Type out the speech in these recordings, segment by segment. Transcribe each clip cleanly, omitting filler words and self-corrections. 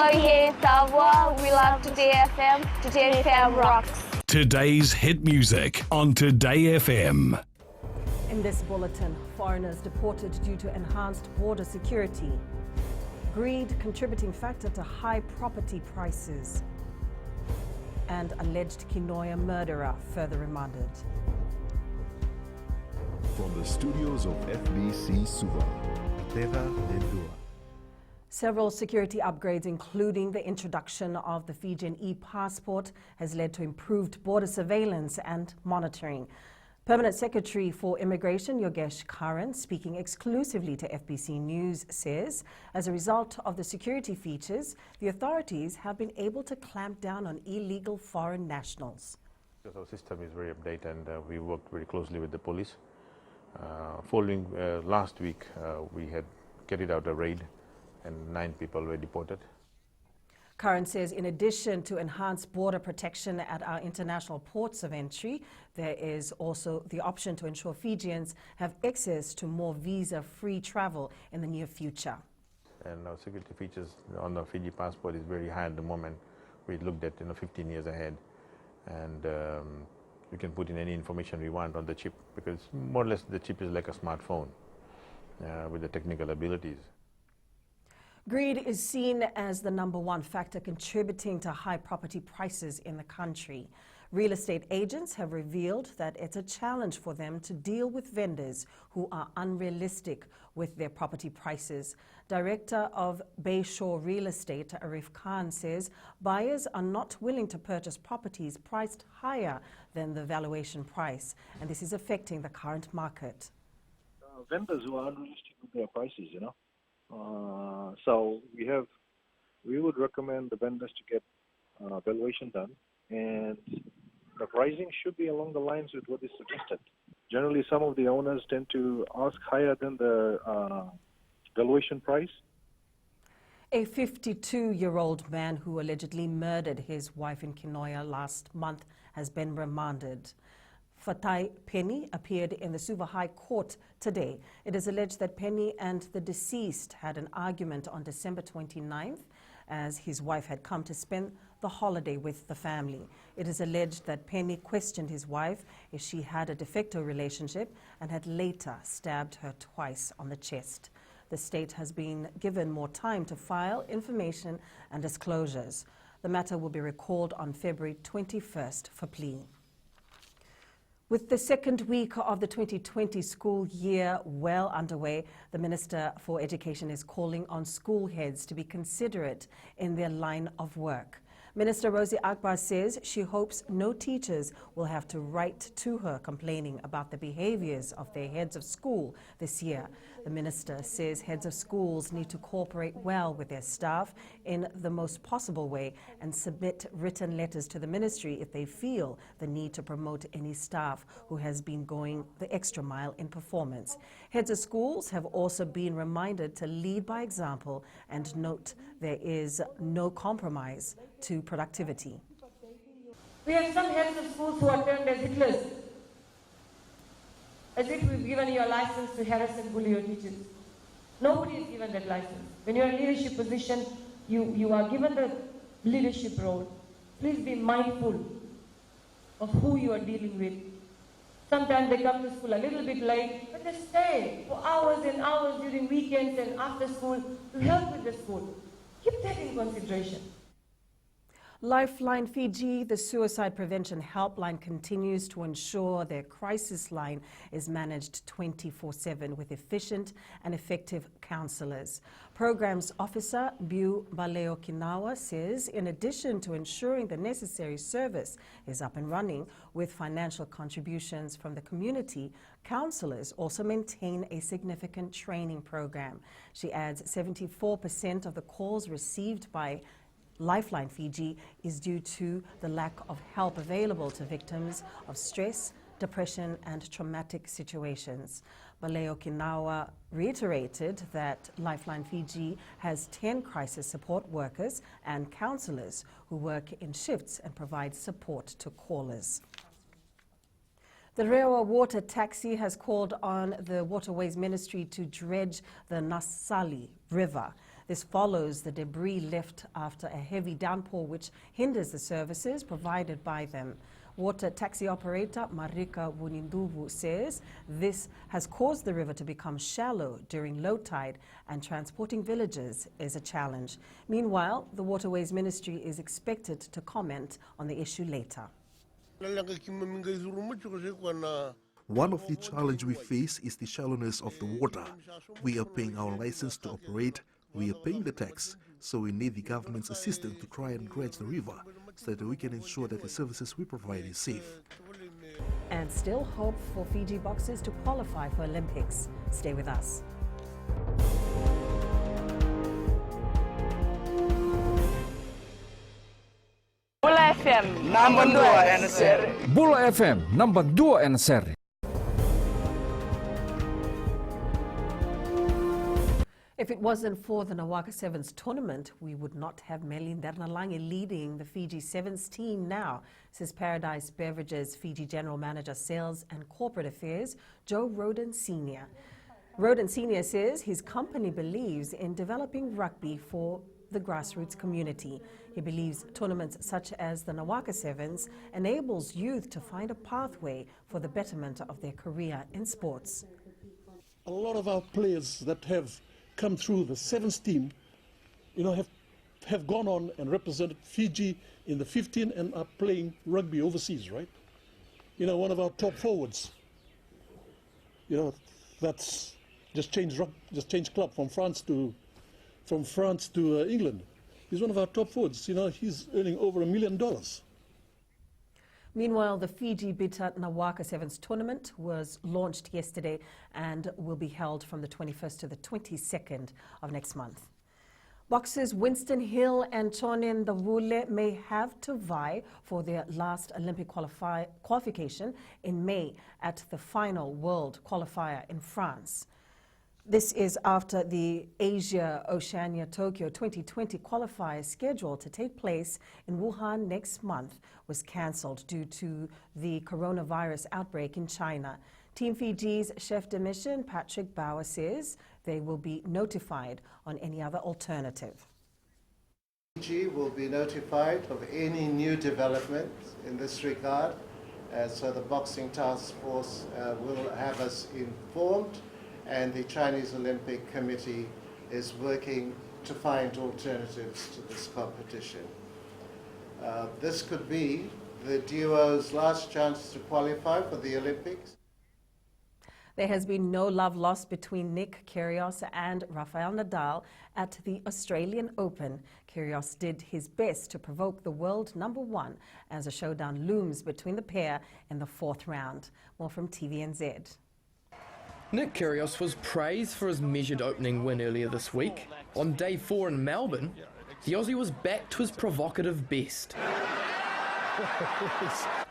Soyez savoir, we love Today FM. Today FM rocks. Today's hit music on Today FM. In this bulletin, foreigners deported due to enhanced border security. Greed contributing factor to high property prices. And alleged Kinoya murderer further remanded. From the studios of FBC Suva, Teva Lendua. Several security upgrades, including the introduction of the Fijian e-passport, has led to improved border surveillance and monitoring. Permanent Secretary for Immigration Yogesh Karan, speaking exclusively to FBC News, says as a result of the security features, the authorities have been able to clamp down on illegal foreign nationals. Because our system is very updated and we worked very closely with the police. Following last week, we had carried out a raid and 9 people were deported. Karan says in addition to enhanced border protection at our international ports of entry, there is also the option to ensure Fijians have access to more visa-free travel in the near future. And our security features on the Fiji passport is very high at the moment. We looked at 15 years ahead, and we can put in any information we want on the chip, because more or less the chip is like a smartphone with the technical abilities. Greed is seen as the #1 factor contributing to high property prices in the country. Real estate agents have revealed that it's a challenge for them to deal with vendors who are unrealistic with their property prices. Director of Bayshore Real Estate, Arif Khan, says buyers are not willing to purchase properties priced higher than the valuation price, and this is affecting the current market. Vendors who are unrealistic with their prices, so we would recommend the vendors to get valuation done, and the pricing should be along the lines with what is suggested. Generally, some of the owners tend to ask higher than the valuation price. A 52-year-old man who allegedly murdered his wife in Kinoya last month has been remanded. Fatai Penny appeared in the Suva High Court today. It is alleged that Penny and the deceased had an argument on December 29th as his wife had come to spend the holiday with the family. It is alleged that Penny questioned his wife if she had a de facto relationship and had later stabbed her twice on the chest. The state has been given more time to file information and disclosures. The matter will be recalled on February 21st for plea. With the second week of the 2020 school year well underway, the Minister for Education is calling on school heads to be considerate in their line of work. Minister Rosie Akbar says she hopes no teachers will have to write to her complaining about the behaviors of their heads of school this year. The minister says heads of schools need to cooperate well with their staff in the most possible way and submit written letters to the ministry if they feel the need to promote any staff who has been going the extra mile in performance. Heads of schools have also been reminded to lead by example and note there is no compromise to productivity. We have some heads of schools who are termed as Hitlers, as if we've given you a license to harass and bully your teachers. Nobody is given that license. When you're in a leadership position, you are given the leadership role. Please be mindful of who you are dealing with. Sometimes they come to school a little bit late, but they stay for hours and hours during weekends and after school to help with the school. Keep that in consideration. Lifeline Fiji, the suicide prevention helpline, continues to ensure their crisis line is managed 24/7 with efficient and effective counsellors. Programs Officer Bu Baleo Kinawa says in addition to ensuring the necessary service is up and running with financial contributions from the community, counsellors also maintain a significant training program. She adds 74% of the calls received by Lifeline Fiji is due to the lack of help available to victims of stress, depression and traumatic situations. Baleo Kinawa reiterated that Lifeline Fiji has 10 crisis support workers and counsellors who work in shifts and provide support to callers. The Rewa Water Taxi has called on the Waterways Ministry to dredge the Nasali River. This follows the debris left after a heavy downpour which hinders the services provided by them. Water taxi operator Marika Wuninduvu says this has caused the river to become shallow during low tide and transporting villagers is a challenge. Meanwhile, the Waterways Ministry is expected to comment on the issue later. One of the challenges we face is the shallowness of the water. We are paying our license to operate, we are paying the tax, so we need the government's assistance to try and dredge the river so that we can ensure that the services we provide is safe. And still hope for Fiji boxers to qualify for Olympics. Stay with us. Bula FM, number 2 NSR. Bula FM, number 2 NSR. If it wasn't for the Nawaka Sevens tournament, we would not have Melinda Nalangi leading the Fiji Sevens team now, says Paradise Beverages Fiji General Manager Sales and Corporate Affairs, Joe Roden Sr. Roden Sr. says his company believes in developing rugby for the grassroots community. He believes tournaments such as the Nawaka Sevens enables youth to find a pathway for the betterment of their career in sports. A lot of our players that have come through the Sevens team, have gone on and represented Fiji in the 15 and are playing rugby overseas, right? One of our top forwards, that's just changed club from France to England. He's one of our top forwards. He's earning over $1 million. Meanwhile, the Fiji Bita Nawaka Sevens tournament was launched yesterday and will be held from the 21st to the 22nd of next month. Boxers Winston Hill and Chonen Davule may have to vie for their last Olympic qualification in May at the final World Qualifier in France. This is after the Asia Oceania Tokyo 2020 qualifier scheduled to take place in Wuhan next month was cancelled due to the coronavirus outbreak in China. Team Fiji's chef de mission, Patrick Bauer, says they will be notified on any other alternative. Fiji will be notified of any new developments in this regard, so the Boxing Task Force will have us informed, and the Chinese Olympic Committee is working to find alternatives to this competition. This could be the duo's last chance to qualify for the Olympics. There has been no love lost between Nick Kyrgios and Rafael Nadal at the Australian Open. Kyrgios did his best to provoke the world #1 as a showdown looms between the pair in the 4th round. More from TVNZ. Nick Kyrgios was praised for his measured opening win earlier this week. On day 4 in Melbourne, the Aussie was back to his provocative best.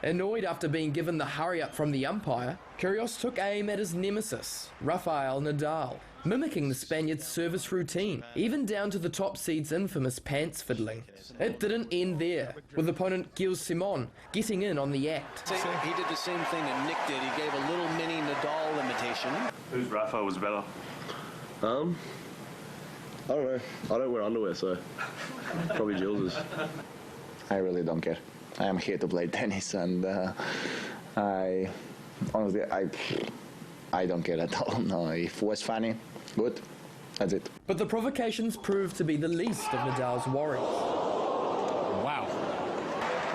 Annoyed after being given the hurry-up from the umpire, Kyrgios took aim at his nemesis, Rafael Nadal, mimicking the Spaniard's service routine, even down to the top seed's infamous pants fiddling. It didn't end there, with opponent Gilles Simon getting in on the act. He did the same thing that Nick did. He gave a little mini Nadal imitation. Whose Rafa was better? I don't know. I don't wear underwear, so probably Gilles's. I really don't care. I am here to play tennis, and I honestly don't care at all. No, if it was funny, good. That's it. But the provocations proved to be the least of Nadal's worries. Wow.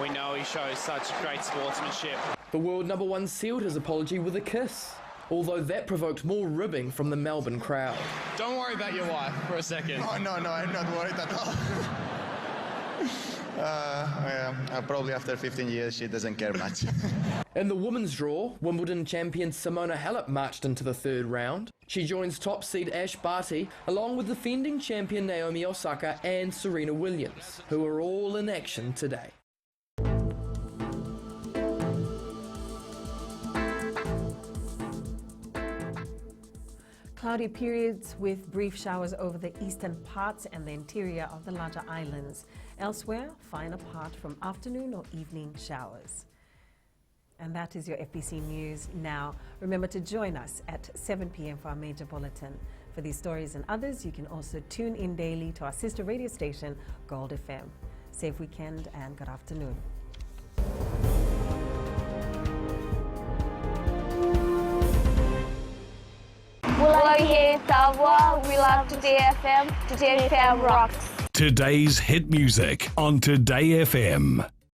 We know he shows such great sportsmanship. The world #1 sealed his apology with a kiss, although that provoked more ribbing from the Melbourne crowd. Don't worry about your wife for a second. Oh, no, I'm not worried at all. Probably after 15 years, she doesn't care much. In the women's draw, Wimbledon champion Simona Halep marched into the 3rd round. She joins top seed Ash Barty, along with defending champion Naomi Osaka and Serena Williams, who are all in action today. Cloudy periods with brief showers over the eastern parts and the interior of the larger islands. Elsewhere, fine apart from afternoon or evening showers. And that is your FBC News now. Remember to join us at 7 p.m. for our major bulletin. For these stories and others, you can also tune in daily to our sister radio station, Gold FM. Safe weekend and good afternoon. We love Today FM. Today FM rocks. Today's hit music on Today FM.